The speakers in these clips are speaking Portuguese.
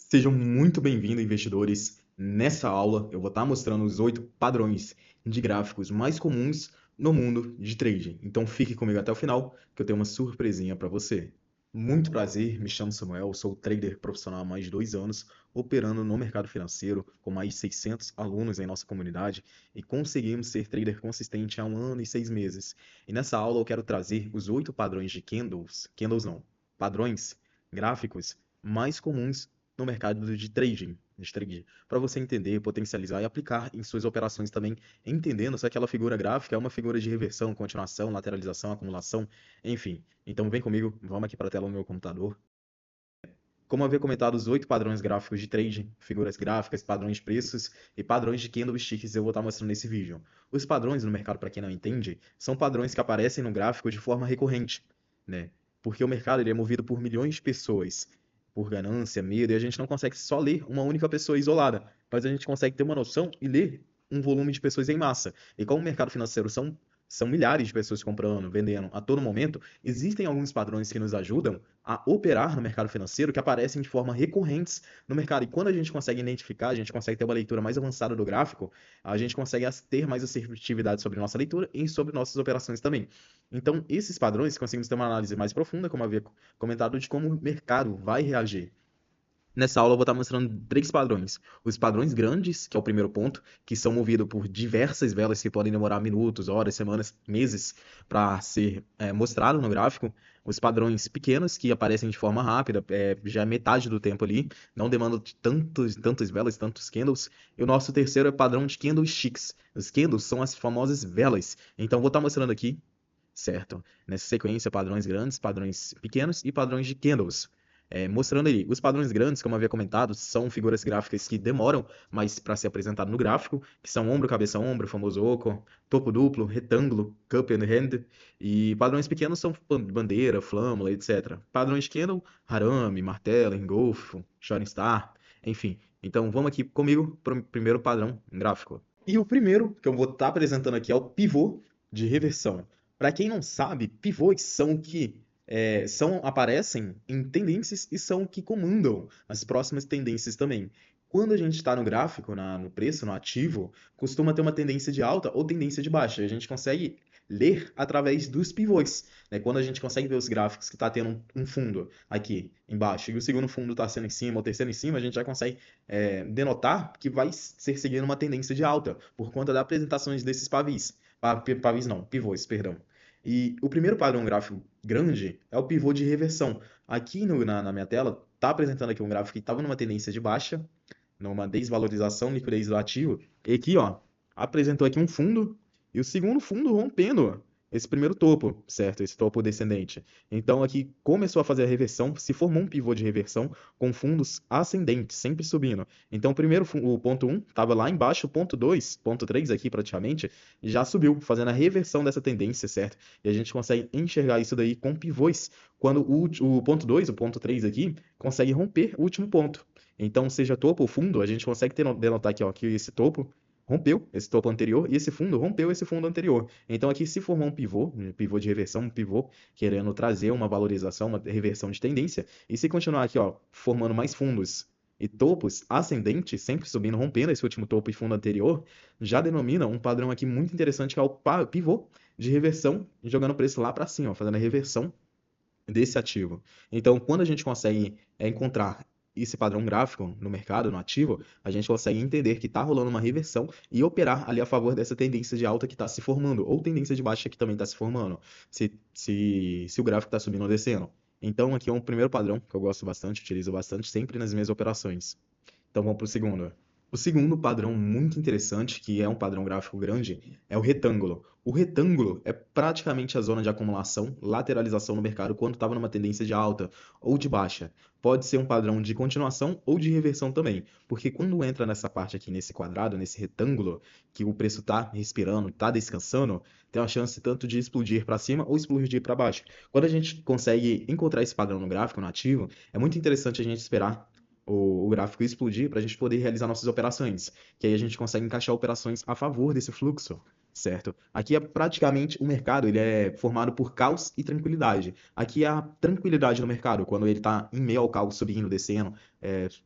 Sejam muito bem-vindos, investidores. Nessa aula, eu vou estar mostrando os 8 padrões de gráficos mais comuns no mundo de trading. Então, fique comigo até o final, que eu tenho uma surpresinha para você. Muito prazer, me chamo Samuel, sou trader profissional há mais de 2 anos, operando no mercado financeiro, com mais de 600 alunos em nossa comunidade, e conseguimos ser trader consistente há 1 ano e 6 meses. E nessa aula, eu quero trazer os 8 padrões de candles não, padrões gráficos mais comuns no mercado de trade, para você entender, potencializar e aplicar em suas operações também, entendendo se aquela figura gráfica é uma figura de reversão, continuação, lateralização, acumulação, enfim. Então vem comigo, vamos aqui para a tela do meu computador. Como eu havia comentado, os 8 padrões gráficos de trading, figuras gráficas, padrões de preços e padrões de candlesticks eu vou estar mostrando nesse vídeo. Os padrões no mercado, para quem não entende, são padrões que aparecem no gráfico de forma recorrente, né? Porque o mercado ele é movido por milhões de pessoas, por ganância, medo, e a gente não consegue só ler uma única pessoa isolada, mas a gente consegue ter uma noção e ler um volume de pessoas em massa. E como o mercado financeiro são milhares de pessoas comprando, vendendo a todo momento, existem alguns padrões que nos ajudam a operar no mercado financeiro que aparecem de forma recorrentes no mercado. E quando a gente consegue identificar, a gente consegue ter uma leitura mais avançada do gráfico, a gente consegue ter mais assertividade sobre nossa leitura e sobre nossas operações também. Então, esses padrões, conseguimos ter uma análise mais profunda, como havia comentado, de como o mercado vai reagir. Nessa aula eu vou estar mostrando 3 padrões. Os padrões grandes, que é o primeiro ponto, que são movidos por diversas velas que podem demorar minutos, horas, semanas, meses para ser mostrado no gráfico. Os padrões pequenos, que aparecem de forma rápida, já é metade do tempo ali, não demandam tantas velas, tantos candles. E o nosso terceiro é o padrão de candlesticks. Os candles são as famosas velas. Então eu vou estar mostrando aqui, certo? Nessa sequência, padrões grandes, padrões pequenos e padrões de candles. Mostrando aí, os padrões grandes, como eu havia comentado, são figuras gráficas que demoram mais para ser apresentado no gráfico, que são ombro, cabeça, ombro, famoso oco, topo duplo, retângulo, cup and hand, e padrões pequenos são bandeira, flâmula, etc. Padrões pequenos, harame, martelo, engolfo, shooting star, enfim. Então vamos aqui comigo para o primeiro padrão gráfico. E o primeiro que eu vou estar apresentando aqui é o pivô de reversão. Para quem não sabe, pivôs são o que aparecem em tendências e são o que comandam as próximas tendências também. Quando a gente está no gráfico, no preço, no ativo, costuma ter uma tendência de alta ou tendência de baixa. A gente consegue ler através dos pivôs, né? Quando a gente consegue ver os gráficos que está tendo um fundo aqui embaixo e o segundo fundo está sendo em cima, o terceiro em cima, a gente já consegue denotar que vai ser seguindo uma tendência de alta por conta das apresentações desses pavis não, pivôs, perdão. E o primeiro padrão gráfico grande é o pivô de reversão. Aqui na minha tela, está apresentando aqui um gráfico que estava numa tendência de baixa, numa desvalorização, liquidez do ativo, e aqui, ó, apresentou aqui um fundo, e o segundo fundo rompendo esse primeiro topo, certo? Esse topo descendente. Então aqui começou a fazer a reversão, se formou um pivô de reversão com fundos ascendentes, sempre subindo. Então o primeiro, o ponto 1 estava lá embaixo, o ponto 2, ponto 3 aqui praticamente, já subiu, fazendo a reversão dessa tendência, certo? E a gente consegue enxergar isso daí com pivôs, quando o ponto 2, o ponto 3 aqui, consegue romper o último ponto. Então, seja topo ou fundo, a gente consegue denotar aqui, ó, que esse topo rompeu esse topo anterior e esse fundo rompeu esse fundo anterior. Então, aqui se formou um pivô de reversão, um pivô querendo trazer uma valorização, uma reversão de tendência. E se continuar aqui, ó, formando mais fundos e topos ascendentes, sempre subindo, rompendo esse último topo e fundo anterior, já denomina um padrão aqui muito interessante que é o pivô de reversão, jogando o preço lá para cima, ó, fazendo a reversão desse ativo. Então, quando a gente consegue encontrar esse padrão gráfico no mercado, no ativo, a gente consegue entender que está rolando uma reversão e operar ali a favor dessa tendência de alta que está se formando, ou tendência de baixa que também está se formando, se o gráfico está subindo ou descendo. Então, aqui é um primeiro padrão que eu gosto bastante, utilizo bastante sempre nas minhas operações. Então, vamos para o segundo. O segundo padrão muito interessante, que é um padrão gráfico grande, é o retângulo. O retângulo é praticamente a zona de acumulação, lateralização no mercado quando estava numa tendência de alta ou de baixa. Pode ser um padrão de continuação ou de reversão também, porque quando entra nessa parte aqui, nesse quadrado, nesse retângulo, que o preço está respirando, está descansando, tem uma chance tanto de explodir para cima ou explodir para baixo. Quando a gente consegue encontrar esse padrão no gráfico, no ativo, é muito interessante a gente esperar o gráfico explodir para a gente poder realizar nossas operações. Que aí a gente consegue encaixar operações a favor desse fluxo, certo? Aqui é praticamente o mercado, ele é formado por caos e tranquilidade. Aqui é a tranquilidade do mercado, quando ele está em meio ao caos, subindo, descendo,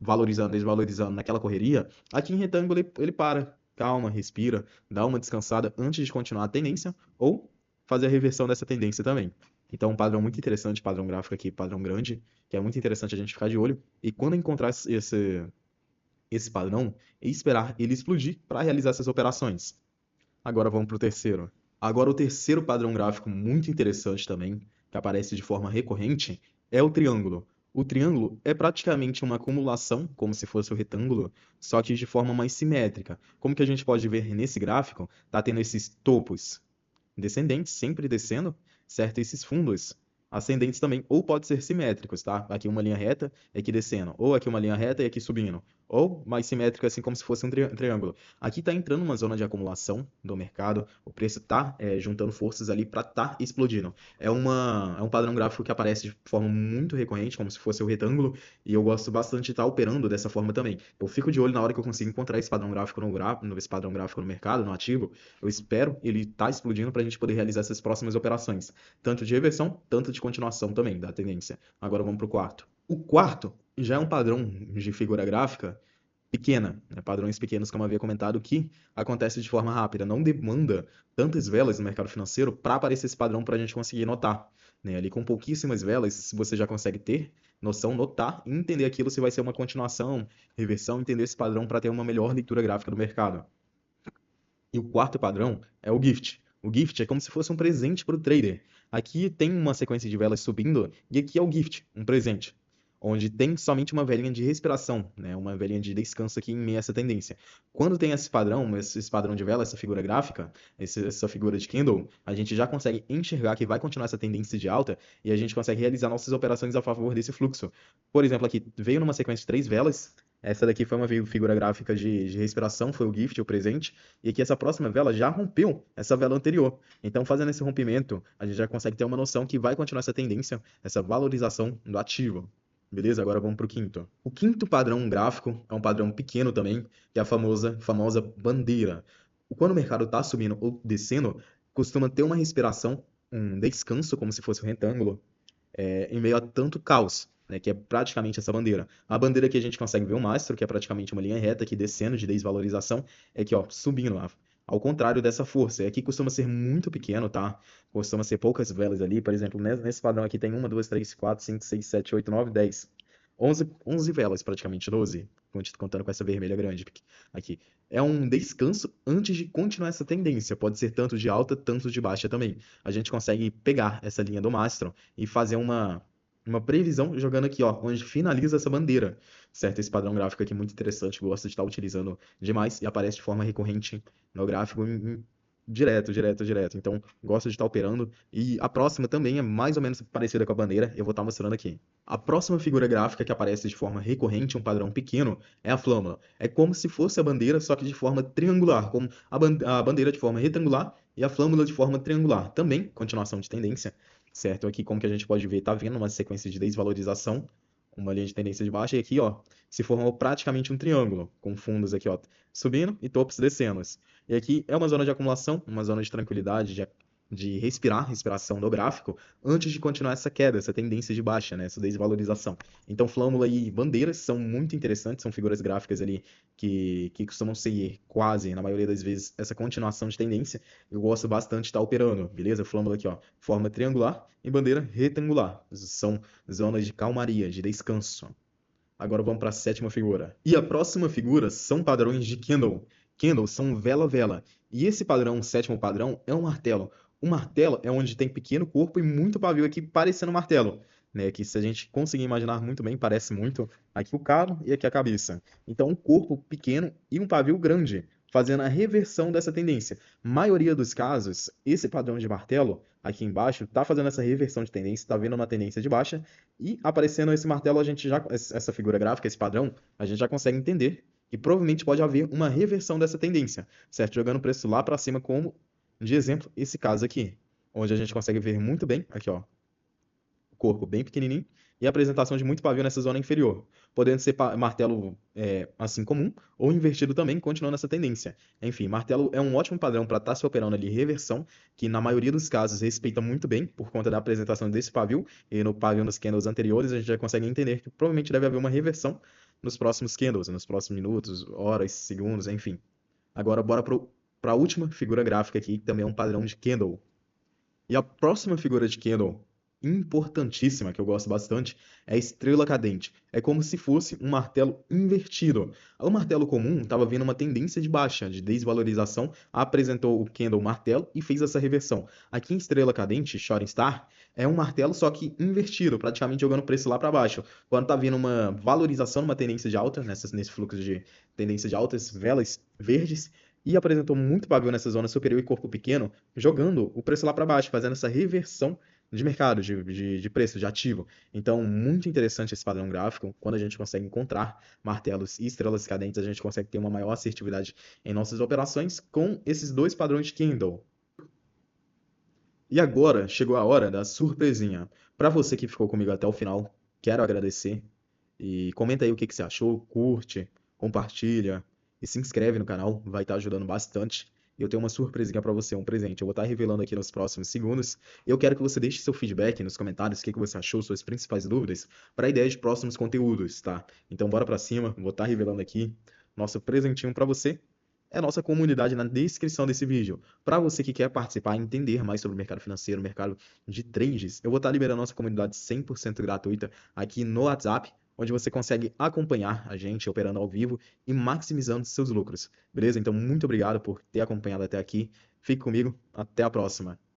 valorizando, desvalorizando, naquela correria. Aqui em retângulo ele para, calma, respira, dá uma descansada antes de continuar a tendência ou fazer a reversão dessa tendência também. Então, um padrão muito interessante, padrão gráfico aqui, padrão grande, que é muito interessante a gente ficar de olho. E quando encontrar esse padrão, é esperar ele explodir para realizar essas operações. Agora vamos para o terceiro. Agora, o terceiro padrão gráfico muito interessante também, que aparece de forma recorrente, é o triângulo. O triângulo é praticamente uma acumulação, como se fosse o retângulo, só que de forma mais simétrica. Como que a gente pode ver nesse gráfico, está tendo esses topos descendentes, sempre descendo, certo? Esses fundos ascendentes também, ou pode ser simétricos, tá? Aqui uma linha reta e aqui descendo, ou aqui uma linha reta e aqui subindo, ou mais simétrico, assim como se fosse um triângulo. Aqui está entrando uma zona de acumulação do mercado, o preço está juntando forças ali para estar explodindo. É um padrão gráfico que aparece de forma muito recorrente, como se fosse o retângulo, e eu gosto bastante de estar operando dessa forma também. Eu fico de olho na hora que eu consigo encontrar esse padrão gráfico esse padrão gráfico no mercado, no ativo, eu espero ele estar explodindo para a gente poder realizar essas próximas operações, tanto de reversão, tanto de continuação também da tendência. Agora vamos para o quarto. O quarto já é um padrão de figura gráfica pequena, né? Padrões pequenos, como eu havia comentado, que acontece de forma rápida, não demanda tantas velas no mercado financeiro para aparecer esse padrão para a gente conseguir notar. Né? Ali com pouquíssimas velas, se você já consegue ter noção, notar e entender aquilo se vai ser uma continuação, reversão, entender esse padrão para ter uma melhor leitura gráfica do mercado. E o quarto padrão é o gift. O gift é como se fosse um presente para o trader. Aqui tem uma sequência de velas subindo e aqui é o gift, um presente, onde tem somente uma velinha de respiração, né? Uma velinha de descanso aqui em meio a essa tendência. Quando tem esse padrão de vela, essa figura gráfica, essa figura de candle, a gente já consegue enxergar que vai continuar essa tendência de alta e a gente consegue realizar nossas operações a favor desse fluxo. Por exemplo, aqui veio numa sequência de 3 velas. Essa daqui foi uma figura gráfica de respiração, foi o gift, o presente. E aqui essa próxima vela já rompeu essa vela anterior. Então, fazendo esse rompimento, a gente já consegue ter uma noção que vai continuar essa tendência, essa valorização do ativo. Beleza? Agora vamos para o quinto. O quinto padrão gráfico é um padrão pequeno também, que é a famosa bandeira. Quando o mercado está subindo ou descendo, costuma ter uma respiração, um descanso, como se fosse um retângulo, em meio a tanto caos, né, que é praticamente essa bandeira. A bandeira que a gente consegue ver o mastro, que é praticamente uma linha reta aqui descendo de desvalorização, é aqui, ó, subindo lá. Ao contrário dessa força, aqui costuma ser muito pequeno, tá? Costuma ser poucas velas ali, por exemplo, nesse padrão aqui tem 1, 2, 3, 4, 5, 6, 7, 8, 9, 10. 11 velas, praticamente 12, contando com essa vermelha grande aqui. É um descanso antes de continuar essa tendência. Pode ser tanto de alta, tanto de baixa também. A gente consegue pegar essa linha do mastro e fazer uma previsão jogando aqui, ó, onde finaliza essa bandeira, certo? Esse padrão gráfico aqui é muito interessante, gosto de estar utilizando demais e aparece de forma recorrente no gráfico direto, direto, direto. Então, gosto de estar operando. E a próxima também é mais ou menos parecida com a bandeira, eu vou estar mostrando aqui. A próxima figura gráfica que aparece de forma recorrente, um padrão pequeno, é a flâmula. É como se fosse a bandeira, só que de forma triangular, como a bandeira de forma retangular e a flâmula de forma triangular. Também, continuação de tendência, certo? Aqui, como que a gente pode ver, tá vendo uma sequência de desvalorização, uma linha de tendência de baixa, e aqui, ó, se formou praticamente um triângulo, com fundos aqui, ó, subindo e topos descendo. E aqui é uma zona de acumulação, uma zona de tranquilidade, de respiração do gráfico, antes de continuar essa queda, essa tendência de baixa, né, essa desvalorização. Então, flâmula e bandeiras são muito interessantes, são figuras gráficas ali que costumam ser quase, na maioria das vezes, essa continuação de tendência. Eu gosto bastante de estar operando, beleza? Flâmula aqui, ó, forma triangular e bandeira retangular. São zonas de calmaria, de descanso. Agora vamos para a sétima figura. E a próxima figura são padrões de candle. Candle são vela-vela. E esse padrão, o sétimo padrão, é um martelo. O martelo é onde tem pequeno corpo e muito pavio aqui parecendo um martelo. Né? Que se a gente conseguir imaginar muito bem, parece muito aqui o cabo e aqui a cabeça. Então, um corpo pequeno e um pavio grande, fazendo a reversão dessa tendência. Maioria dos casos, esse padrão de martelo aqui embaixo está fazendo essa reversão de tendência, está vendo uma tendência de baixa e aparecendo esse martelo, a gente já, essa figura gráfica, esse padrão, a gente já consegue entender que provavelmente pode haver uma reversão dessa tendência, certo? Jogando o preço lá para cima, como de exemplo esse caso aqui, onde a gente consegue ver muito bem, aqui ó, corpo bem pequenininho e a apresentação de muito pavio nessa zona inferior, podendo ser martelo assim comum ou invertido também, continuando essa tendência. Enfim, martelo é um ótimo padrão para estar se operando ali reversão, que na maioria dos casos respeita muito bem por conta da apresentação desse pavio, e no pavio nos candles anteriores a gente já consegue entender que provavelmente deve haver uma reversão nos próximos candles, nos próximos minutos, horas, segundos, enfim. Agora bora para a última figura gráfica aqui, que também é um padrão de candle. E a próxima figura de candle, importantíssima, que eu gosto bastante, é a estrela cadente. É como se fosse um martelo invertido. O martelo comum estava vindo uma tendência de baixa, de desvalorização, apresentou o candle martelo e fez essa reversão. Aqui em estrela cadente, Shooting Star, é um martelo só que invertido, praticamente jogando o preço lá para baixo. Quando está vindo uma valorização, uma tendência de alta, nesse fluxo de tendência de altas, velas verdes, e apresentou muito pavio nessa zona superior e corpo pequeno, jogando o preço lá para baixo, fazendo essa reversão de mercado, de preço, de ativo. Então, muito interessante esse padrão gráfico. Quando a gente consegue encontrar martelos e estrelas cadentes, a gente consegue ter uma maior assertividade em nossas operações com esses dois padrões de candle. E agora chegou a hora da surpresinha. Para você que ficou comigo até o final, quero agradecer. E comenta aí o que que você achou, curte, compartilha e se inscreve no canal, vai estar ajudando bastante. Eu tenho uma surpresinha para você, um presente. Eu vou estar revelando aqui nos próximos segundos. Eu quero que você deixe seu feedback nos comentários, o que que você achou, suas principais dúvidas, para a ideia de próximos conteúdos, tá? Então bora para cima, vou estar revelando aqui nosso presentinho para você. É a nossa comunidade na descrição desse vídeo. Para você que quer participar e entender mais sobre o mercado financeiro, o mercado de trades, eu vou estar liberando nossa comunidade 100% gratuita aqui no WhatsApp, onde você consegue acompanhar a gente operando ao vivo e maximizando seus lucros. Beleza? Então, muito obrigado por ter acompanhado até aqui. Fique comigo. Até a próxima.